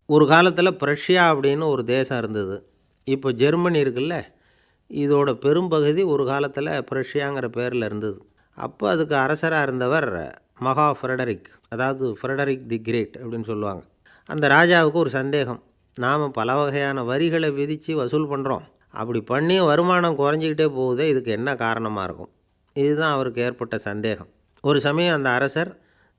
ஒரு காலத்தில் பிரஷ்யா அப்படின்னு ஒரு தேசம் இருந்தது. இப்போ ஜெர்மனி இருக்குல்ல, இதோட பெரும்பகுதி ஒரு காலத்தில் பிரஷ்யாங்கிற பேரில் இருந்தது. அப்போ அதுக்கு அரசராக இருந்தவர் மகா ஃப்ரெடரிக், அதாவது ஃப்ரெடரிக் தி கிரேட் அப்படின்னு சொல்லுவாங்க. அந்த ராஜாவுக்கு ஒரு சந்தேகம். நாம் பல வகையான வரிகளை விதித்து வசூல் பண்ணுறோம், அப்படி பண்ணி வருமானம் குறைஞ்சிக்கிட்டே போகுதே, இதுக்கு என்ன காரணமாக இருக்கும்? இதுதான் அவருக்கு ஏற்பட்ட சந்தேகம். ஒரு சமயம் அந்த அரசர்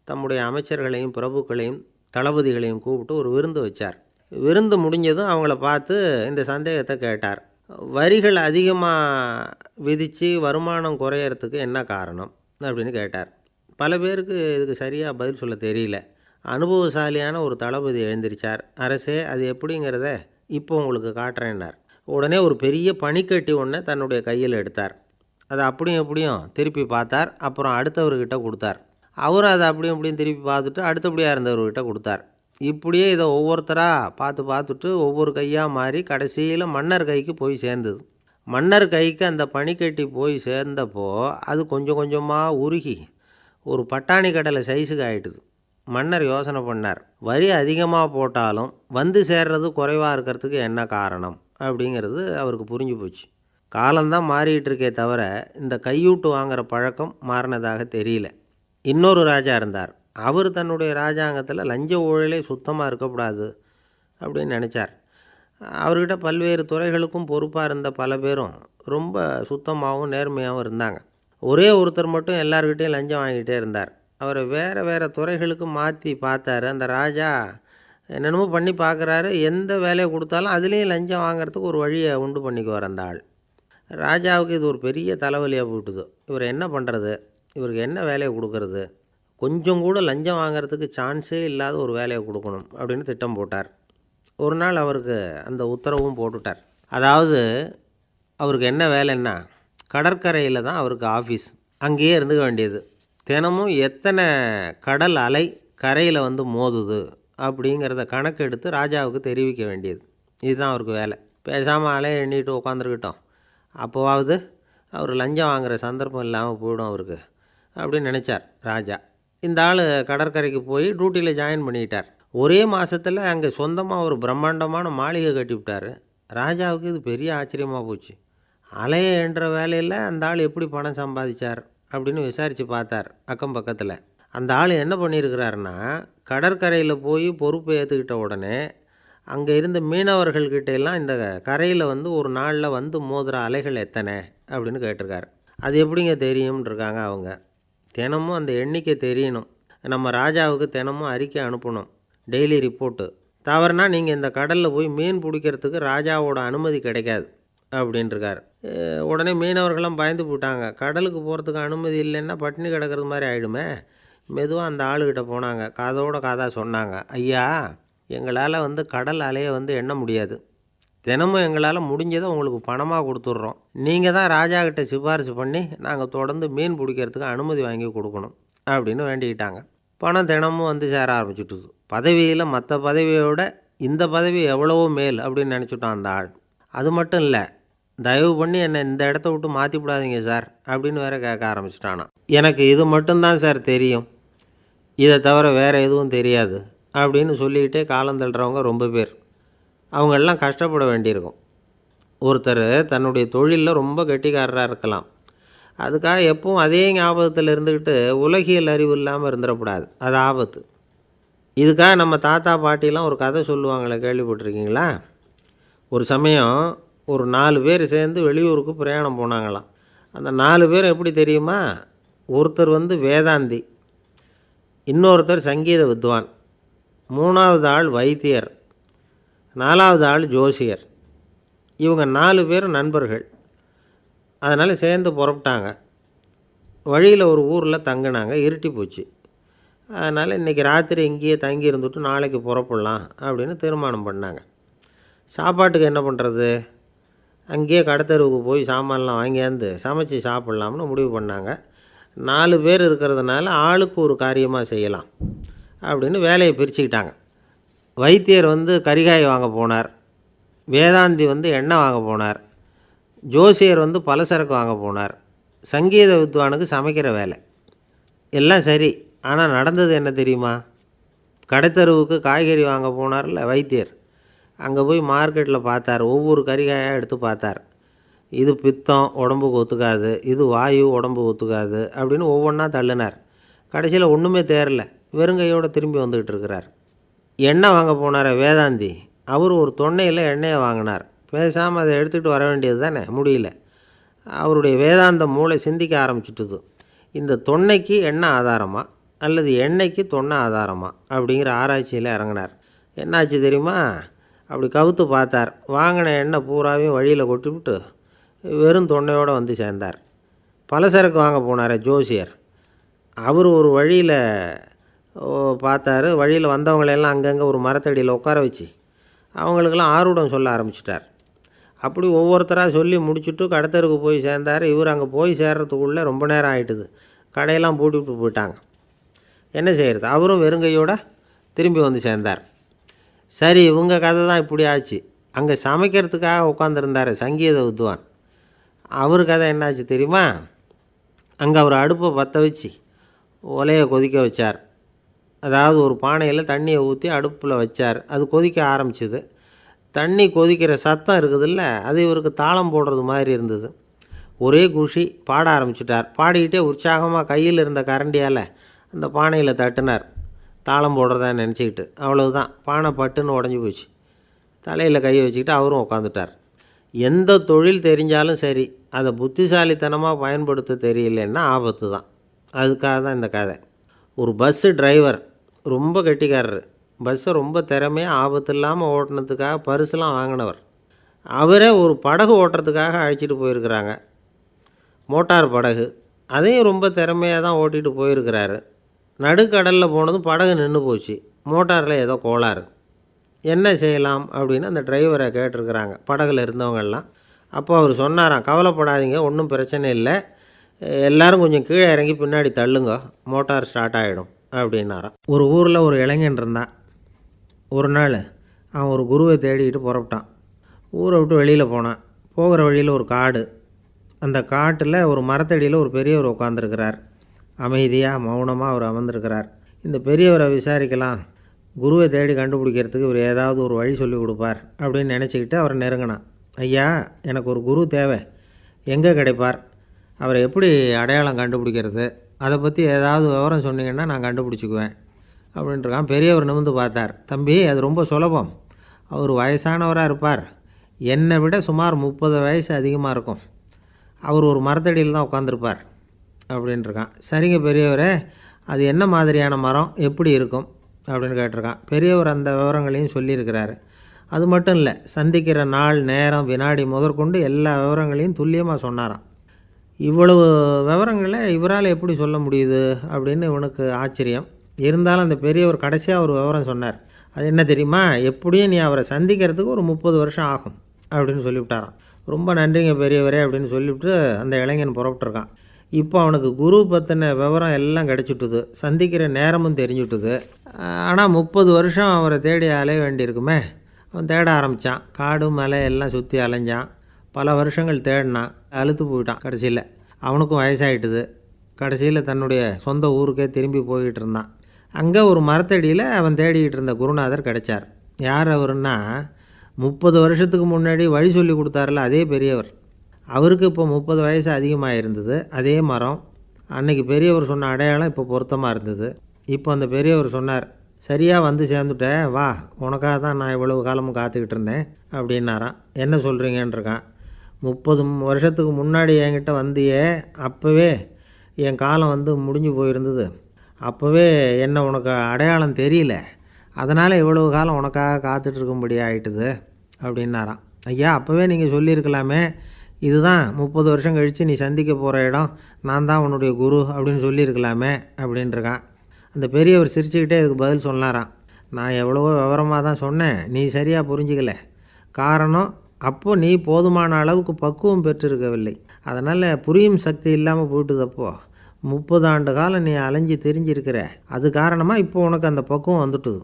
தம்முடைய அமைச்சர்களையும் பிரபுக்களையும் தளபதிகளையும் கூப்பிட்டு ஒரு விருந்து வச்சார். விருந்து முடிஞ்சதும் அவங்கள பார்த்து இந்த சந்தேகத்தை கேட்டார். வரிகள் அதிகமாக விதித்து வருமானம் குறையறதுக்கு என்ன காரணம் அப்படின்னு கேட்டார். பல பேருக்கு இதுக்கு சரியாக பதில் சொல்ல தெரியல. அனுபவசாலியான ஒரு தளபதி எழுந்திரிச்சார். அரசே, அது எப்படிங்கிறத இப்போ உங்களுக்கு காட்டுறேன்னார். உடனே ஒரு பெரிய பனிக்கட்டி ஒன்றை தன்னுடைய கையில் எடுத்தார். அதை அப்படியும் எப்படியும் திருப்பி பார்த்தார். அப்புறம் அடுத்தவர்கிட்ட கொடுத்தார். அவரும் அதை அப்படியும் இப்படியும் திருப்பி பார்த்துட்டு அடுத்தபடியாக இருந்தவர்கிட்ட கொடுத்தார். இப்படியே இதை ஒவ்வொருத்தராக பார்த்துட்டு ஒவ்வொரு கையாக மாறி கடைசியில் மன்னர் கைக்கு போய் சேர்ந்தது. மன்னர் கைக்கு அந்த பனிக்கட்டி போய் சேர்ந்தப்போ அது கொஞ்சம் கொஞ்சமாக உருகி ஒரு பட்டாணி கடலை சைஸுக்கு ஆகிட்டுது. மன்னர் யோசனை பண்ணார், வரி அதிகமாக போட்டாலும் வந்து சேர்றது குறைவாக இருக்கிறதுக்கு என்ன காரணம் அப்படிங்கிறது அவருக்கு புரிஞ்சு போச்சு. காலம்தான் மாறிட்டு இருக்கே தவிர இந்த கையூட்டு வாங்குகிற பழக்கம் மாறினதாக தெரியல. இன்னொரு ராஜா இருந்தார். அவர் தன்னுடைய ராஜாங்கத்தில் லஞ்ச ஊழலே சுத்தமாக இருக்கக்கூடாது அப்படின்னு நினச்சார். அவர்கிட்ட பல்வேறு துறைகளுக்கும் பொறுப்பாக இருந்த பல பேரும் ரொம்ப சுத்தமாகவும் நேர்மையாகவும் இருந்தாங்க. ஒரே ஒருத்தர் மட்டும் எல்லார்கிட்டையும் லஞ்சம் வாங்கிட்டே இருந்தார். அவரை வேறு வேறு துறைகளுக்கு மாற்றி பார்த்தாரு. அந்த ராஜா என்னென்னமோ பண்ணி பார்க்குறாரு. எந்த வேலையை கொடுத்தாலும் அதுலேயும் லஞ்சம் வாங்கிறதுக்கு ஒரு வழியை உண்டு பண்ணிக்குவார் அந்த ஆள். ராஜாவுக்கு இது ஒரு பெரிய தலைவலியாக போட்டுது. இவர் என்ன பண்ணுறது, இவருக்கு என்ன வேலையை கொடுக்கறது, கொஞ்சம் கூட லஞ்சம் வாங்கிறதுக்கு சான்ஸே இல்லாத ஒரு வேலையை கொடுக்கணும் அப்படின்னு திட்டம் போட்டார். ஒரு நாள் அவருக்கு அந்த உத்தரவும் போட்டுட்டார். அதாவது அவருக்கு என்ன வேலைன்னா, கடற்கரையில் தான் அவருக்கு ஆஃபீஸ். அங்கேயே இருந்துக்க வேண்டியது. தினமும் எத்தனை கடல் அலை கரையில் வந்து மோதுது அப்படிங்கிறத கணக்கெடுத்து ராஜாவுக்கு தெரிவிக்க வேண்டியது. இதுதான் அவருக்கு வேலை. பேசாமல் அலையை எண்ணிட்டு உட்காந்துருக்கிட்டோம், அப்போவாவது அவர் லஞ்சம் வாங்குகிற சந்தர்ப்பம் இல்லாமல் போயிடும் அவருக்கு அப்படின்னு நினச்சார் ராஜா. இந்த ஆள் கடற்கரைக்கு போய் டியூட்டியில் ஜாயின் பண்ணிக்கிட்டார். ஒரே மாதத்தில் அங்கே சொந்தமாக ஒரு பிரம்மாண்டமான மாளிகை கட்டிவிட்டார். ராஜாவுக்கு இது பெரிய ஆச்சரியமாக போச்சு. அலையை என்ற வேலையில் அந்த ஆள் எப்படி பணம் சம்பாதிச்சார் அப்படின்னு விசாரித்து பார்த்தார் அக்கம் பக்கத்தில். அந்த ஆள் என்ன பண்ணியிருக்கிறாருன்னா, கடற்கரையில் போய் பொறுப்பை ஏற்றுக்கிட்ட உடனே அங்கே இருந்த மீனவர்கள்கிட்ட எல்லாம் இந்த கரையில் வந்து ஒரு நாளில் வந்து மோதுகிற அலைகள் எத்தனை அப்படின்னு கேட்டிருக்காரு. அது எப்படிங்க தெரியும்னு இருக்காங்க அவங்க. தினமும் அந்த எண்ணிக்கை தெரியணும். நம்ம ராஜாவுக்கு தினமும் அறிக்கை அனுப்பணும், டெய்லி ரிப்போர்ட்டு. தவறுனா நீங்கள் இந்த கடலில் போய் மீன் பிடிக்கிறதுக்கு ராஜாவோட அனுமதி கிடைக்காது அப்படின்ட்டுருக்கார். உடனே மீனவர்கள்லாம் பயந்து போட்டாங்க. கடலுக்கு போகிறதுக்கு அனுமதி இல்லைன்னா பட்டினி கிடக்கிறது மாதிரி ஆகிடுமே. மெதுவாக அந்த ஆளுக்கிட்ட போனாங்க. காதோட காதாக சொன்னாங்க, ஐயா, எங்களால் வந்து கடல் அலையை வந்து எண்ண முடியாது. தினமும் எங்களால் முடிஞ்சதை உங்களுக்கு பணமாக கொடுத்துட்றோம். நீங்கள் தான் ராஜா கிட்ட சிபாரிசு பண்ணி நாங்கள் தொடர்ந்து மீன் பிடிக்கிறதுக்கு அனுமதி வாங்கி கொடுக்கணும் அப்படின்னு வேண்டிக்கிட்டாங்க. பணம் தினமும் வந்து சேர ஆரம்பிச்சுட்டுது. பதவியில் மற்ற பதவியோட இந்த பதவி எவ்வளவோ மேல் அப்படின்னு நினச்சிட்டான் அந்த ஆள். அது மட்டும் இல்லை, தயவு பண்ணி என்னை இந்த இடத்த விட்டு மாற்றி விடாதீங்க சார் அப்படின்னு வேற கேட்க ஆரம்பிச்சிட்டானா. எனக்கு இது மட்டும்தான் சார் தெரியும், இதை தவிர வேறு எதுவும் தெரியாது அப்படின்னு சொல்லிக்கிட்டே காலம் தள்ளுறவங்க ரொம்ப பேர். அவங்களெல்லாம் கஷ்டப்பட வேண்டியிருக்கும். ஒருத்தர் தன்னுடைய தொழிலில் ரொம்ப கெட்டிக்காரராக இருக்கலாம். அதுக்காக எப்பவும் அதே ஞாபகத்தில் இருந்துக்கிட்டு உலகியல் அறிவு இல்லாமல் இருந்துடக்கூடாது. அது ஆபத்து. இதுக்காக நம்ம தாத்தா பாட்டிலாம் ஒரு கதை சொல்லுவாங்களே, கேள்விப்பட்டிருக்கீங்களா? ஒரு சமயம் ஒரு 4 பேர் சேர்ந்து வெளியூருக்கு பிரயாணம் போனாங்களாம். அந்த 4 பேர் எப்படி தெரியுமா? ஒருத்தர் வந்து வேதாந்தி, இன்னொருத்தர் சங்கீத வித்வான், 3வது ஆள் வைத்தியர், 4வது ஆள் ஜோசியர். இவங்க 4 பேரும் நண்பர்கள். அதனால் சேர்ந்து புறப்பட்டாங்க. வழியில் ஒரு ஊரில் தங்கினாங்க. இருட்டி போச்சு. அதனால் இன்றைக்கி ராத்திரி இங்கேயே தங்கி இருந்துட்டு நாளைக்கு புறப்படலாம் அப்படின்னு தீர்மானம் பண்ணாங்க. சாப்பாட்டுக்கு என்ன பண்ணுறது? அங்கேயே கடத்தெருவுக்கு போய் சாமான்லாம் வாங்கியாந்து சமைச்சி சாப்பிட்லாம்னு முடிவு பண்ணாங்க. 4 பேர் இருக்கிறதுனால ஆளுக்கு ஒரு காரியமாக செய்யலாம் அப்படின்னு வேலையை பிரிச்சுக்கிட்டாங்க. வைத்தியர் வந்து கரிகாய் வாங்க போனார், வேதாந்தி வந்து எண்ணெய் வாங்க போனார், ஜோசியர் வந்து பலசரக்கு வாங்க போனார், சங்கீத வித்வானுக்கு சமைக்கிற வேலை. எல்லாம் சரி. ஆனால் நடந்தது என்ன தெரியுமா? கடைத்தெருவுக்கு காய்கறி வாங்க போனார்ல வைத்தியர், அங்கே போய் மார்க்கெட்டில் பார்த்தார். ஒவ்வொரு கறிகாயாக எடுத்து பார்த்தார். இது பித்தம், உடம்புக்கு ஒத்துக்காது, இது வாயு, உடம்புக்கு ஒத்துக்காது அப்படின்னு ஒவ்வொன்றா தள்ளினார். கடைசியில் ஒன்றுமே தேரல, வெறுங்கையோடு திரும்பி வந்துக்கிட்டு இருக்கிறார். எண்ணெய் வாங்க போனார் வேதாந்தி, அவர் ஒரு தொன்னையில் எண்ணெயை வாங்கினார். பேசாமல் அதை எடுத்துகிட்டு வர வேண்டியது தானே, முடியல. அவருடைய வேதாந்த மூளை சிந்திக்க ஆரம்பிச்சுட்டுது. இந்த தொன்னைக்கு எண்ணெய் ஆதாரமா அல்லது எண்ணெய்க்கு தொன்னை ஆதாரமா அப்படிங்கிற ஆராய்ச்சியில் இறங்கினார். என்னாச்சு தெரியுமா? அப்படி கவுத்து பார்த்தார். வாங்கின எண்ணெய் பூராவையும் வழியில் கொட்டிவிட்டு வெறும் தொன்னையோடு வந்து சேர்ந்தார். பலசரக்கு வாங்க போனார் ஜோசியர். அவர் ஒரு வழியில் பார்த்தாரு. வழியில் வந்தவங்களெல்லாம் அங்கங்கே ஒரு மரத்தடியில் உட்கார வச்சு அவங்களுக்கெல்லாம் ஆர்வம் சொல்ல ஆரம்பிச்சிட்டார். அப்படி ஒவ்வொருத்தராக சொல்லி முடிச்சுட்டு கடத்தருக்கு போய் சேர்ந்தார். இவர் அங்கே போய் சேர்றதுக்குள்ளே ரொம்ப நேரம் ஆகிட்டுது. கடையெல்லாம் பூட்டிவிட்டு போயிட்டாங்க. என்ன செய்கிறது? அவரும் வெறுங்கையோடு திரும்பி வந்து சேர்ந்தார். சரி, இவங்க கதை தான் இப்படி ஆச்சு. அங்கே சமைக்கிறதுக்காக உட்காந்துருந்தார் சங்கீத வித்வான். அவர் கதை என்னாச்சு தெரியுமா? அங்கே அவர் அடுப்பை பற்ற வச்சு ஒலையை கொதிக்க வச்சார். அதாவது ஒரு பானையில் தண்ணியை ஊற்றி அடுப்பில் வச்சார். அது கொதிக்க ஆரம்பிச்சிது. தண்ணி கொதிக்கிற சத்தம் இருக்குதுல்ல, அது இவருக்கு தாளம் போடுறது மாதிரி இருந்தது. ஒரே குஷி, பாட ஆரம்பிச்சிட்டார். பாடிக்கிட்டே உற்சாகமாக கையில் இருந்த கரண்டியால் அந்த பானையில் தட்டினார், தாளம் போடுறதா நினச்சிக்கிட்டு. அவ்வளவுதான், பானை பட்டுன்னு உடஞ்சி போச்சு. தலையில் கையை வச்சுக்கிட்டு அவரும் உட்காந்துட்டார். எந்த தொழில் தெரிஞ்சாலும் சரி, அதை புத்திசாலித்தனமாக பயன்படுத்த தெரியலன்னா ஆபத்து தான். அதுக்காக தான் இந்த கதை. ஒரு பஸ்ஸு டிரைவர் ரொம்ப கெட்டிக்காரர். பஸ்ஸை ரொம்ப திறமையாக ஆபத்து இல்லாமல் ஓட்டினதுக்காக பரிசுலாம் வாங்கினவர். அவரே ஒரு படகு ஓட்டுறதுக்காக அழைச்சிட்டு போயிருக்கிறாங்க, மோட்டார் படகு. அதையும் ரொம்ப திறமையாக தான் ஓட்டிகிட்டு போயிருக்கிறாரு. நடுக்கடலில் போனதும் படகு நின்று போச்சு. மோட்டாரில் ஏதோ கோளாறு. என்ன செய்யலாம் அப்படின்னு அந்த டிரைவரை கேட்டிருக்கிறாங்க படகுல இருந்தவங்கெல்லாம். அப்போ அவர் சொன்னாராம், கவலைப்படாதீங்க, ஒன்றும் பிரச்சனை இல்லை, எல்லோரும் கொஞ்சம் கீழே இறங்கி பின்னாடி தள்ளுங்க, மோட்டார் ஸ்டார்ட் ஆகிடும் அப்படின்னாராம். ஒரு ஊரில் ஒரு இளைஞன் இருந்தான். ஒரு நாள் அவன் ஒரு குருவை தேடிக்கிட்டு புறப்பட்டான். ஊரை விட்டு வெளியில் போனான். போகிற வழியில் ஒரு காடு. அந்த காட்டில் ஒரு மரத்தடியில் ஒரு பெரியவர் உட்காந்துருக்கிறார். அமைதியாக மௌனமாக அவர் அமர்ந்திருக்கிறார். இந்த பெரியவரை விசாரிக்கலாம், குருவை தேடி கண்டுபிடிக்கிறதுக்கு இவர் ஏதாவது ஒரு வழி சொல்லி கொடுப்பார் அப்படின்னு நினச்சிக்கிட்டு அவரை நெருங்கினான். ஐயா, எனக்கு ஒரு குரு தேவை, எங்கே கிடைப்பார்? அவரை எப்படி அடையாளம் கண்டுபிடிக்கிறது? அதை பற்றி ஏதாவது விவரம் சொன்னீங்கன்னா நான் கண்டுபிடிச்சிக்குவேன் அப்படின்ட்டுருக்கான். பெரியவர் நிமிர்ந்து பார்த்தார். தம்பி, அது ரொம்ப சுலபம். அவர் வயசானவராக இருப்பார், என்னை விட சுமார் 30 வயசு அதிகமாக இருக்கும். அவர் ஒரு மரத்தடியில் தான் உட்காந்துருப்பார் அப்படின்ட்டுருக்கான். சரிங்க பெரியவரே, அது என்ன மாதிரியான மரம், எப்படி இருக்கும் அப்படின்னு கேட்டிருக்கான். பெரியவர் அந்த விவரங்களையும் சொல்லியிருக்கிறாரு. அது மட்டும் இல்லை, சந்திக்கிற நாள், நேரம், வினாடி முதற்கொண்டு எல்லா விவரங்களையும் துல்லியமாக சொன்னாராம். இவ்வளவு விவரங்களை இவரால் எப்படி சொல்ல முடியுது அப்படின்னு இவனுக்கு ஆச்சரியம். இருந்தாலும் அந்த பெரியவர் கடைசியாக ஒரு விவரம் சொன்னார். அது என்ன தெரியுமா? எப்படியும் நீ அவரை சந்திக்கிறதுக்கு ஒரு 30 வருஷம் ஆகும் அப்படின்னு சொல்லிவிட்டாராம். ரொம்ப நன்றிங்க பெரியவரே அப்படின்னு சொல்லிவிட்டு அந்த இளைஞன் புறப்பட்டுருக்கான். இப்போ அவனுக்கு குரு பற்றின விவரம் எல்லாம் கிடச்சிட்டுது, சந்திக்கிற நேரமும் தெரிஞ்சுட்டுது. ஆனால் 30 வருஷம் அவரை தேடி அலைய வேண்டியிருக்குமே. அவன் தேட ஆரம்பித்தான். காடு மலை எல்லாம் சுற்றி அலைஞ்சான். பல வருஷங்கள் தேடினான், அழுத்து போயிட்டான். கடைசியில் அவனுக்கும் வயசாகிட்டுது. கடைசியில் தன்னுடைய சொந்த ஊருக்கே திரும்பி போய்கிட்டு இருந்தான். அங்கே ஒரு மரத்தடியில் அவன் தேடிக்கிட்டு இருந்த குருநாதர் கிடைச்சார். யார் அவருன்னா, 30 வருஷத்துக்கு முன்னாடி வழி சொல்லி கொடுத்தாரில்ல அதே பெரியவர். அவருக்கு இப்போ 30 வயசு அதிகமாக இருந்தது. அதே மரம். அன்னைக்கு பெரியவர் சொன்ன அடையாளம் இப்போ பொருத்தமாக இருந்தது. இப்போ அந்த பெரியவர் சொன்னார், சரியாக வந்து சேர்ந்துட்டேன், வா, உனக்காக தான் நான் இவ்வளவு காலமும் காத்துக்கிட்டு இருந்தேன் அப்படின்னாரான். என்ன சொல்கிறீங்கன்றிருக்கான். 30 வருஷத்துக்கு முன்னாடி என்கிட்ட வந்தியே, அப்போவே என் காலம் வந்து முடிஞ்சு போயிருந்தது. அப்போவே என்ன உனக்கு அடையாளம் தெரியல, அதனால் இவ்வளவு காலம் உனக்காக காத்துட்ருக்கும்படி ஆகிட்டுது அப்படின்னாராம். ஐயா, அப்போவே நீங்கள் சொல்லியிருக்கலாமே, இதுதான் 30 வருஷம் கழித்து நீ சந்திக்க போகிற இடம், நான் தான் உன்னுடைய குரு அப்படின்னு சொல்லியிருக்கலாமே அப்படின்ட்டுருக்கான். அந்த பெரியவர் சிரிச்சுக்கிட்டே இதுக்கு பதில் சொன்னாராம். நான் எவ்வளவோ விவரமாக தான் சொன்னேன், நீ சரியாக புரிஞ்சிக்கல. காரணம், அப்போது நீ போதுமான அளவுக்கு பக்குவம் பெற்றிருக்கவில்லை. அதனால் புரியும் சக்தி இல்லாமல் போயிட்டுதப்போ 30 ஆண்டு காலம் நீ அலைஞ்சி தெரிஞ்சிருக்கிற. அது காரணமாக இப்போ உனக்கு அந்த பக்குவம் வந்துட்டுது.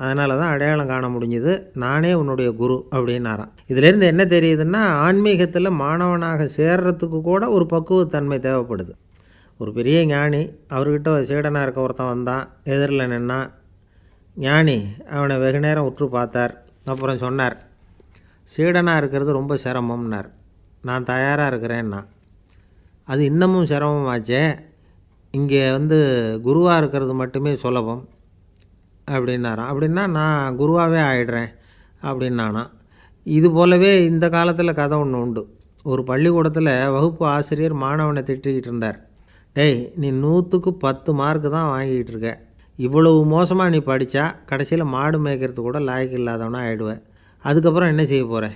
அதனால தான் அடையாளம் காண முடிஞ்சுது, நானே உன்னுடைய குரு அப்படின்னாராம். இதிலேருந்து என்ன தெரியுதுன்னா, ஆன்மீகத்தில் மாணவனாக சேர்றதுக்கு கூட ஒரு பக்குவத்தன்மை தேவைப்படுது. ஒரு பெரிய ஞானி, அவர்கிட்ட சீடனாக இருக்க ஒருத்தன் வந்தான், எதிரில் நின்னான். ஞானி அவனை வெகு நேரம் உற்று பார்த்தார். அப்புறம் சொன்னார், சீடனாக இருக்கிறது ரொம்ப சிரமம்னார். நான் தயாராக இருக்கிறேன்னா. அது இன்னமும் சிரமமாச்சே, இங்கே குருவாக இருக்கிறது மட்டுமே சுலபம் அப்படின்னாராம். அப்படின்னா நான் குருவாகவே ஆயிடுறேன் அப்படின்னானா. இது போலவே இந்த காலத்தில் கதை ஒன்று உண்டு. ஒரு பள்ளிக்கூடத்தில் வகுப்பு ஆசிரியர் மாணவனை திட்டிக்கிட்டு இருந்தார். டேய், நீ 100க்கு 10 மார்க்கு தான் வாங்கிக்கிட்டு இருக்க. இவ்வளவு மோசமாக நீ படித்தா கடைசியில் மாடு மேய்க்கிறது கூட லாய்க்கு இல்லாதவனா ஆகிடுவேன். அதுக்கப்புறம் என்ன செய்ய போகிற?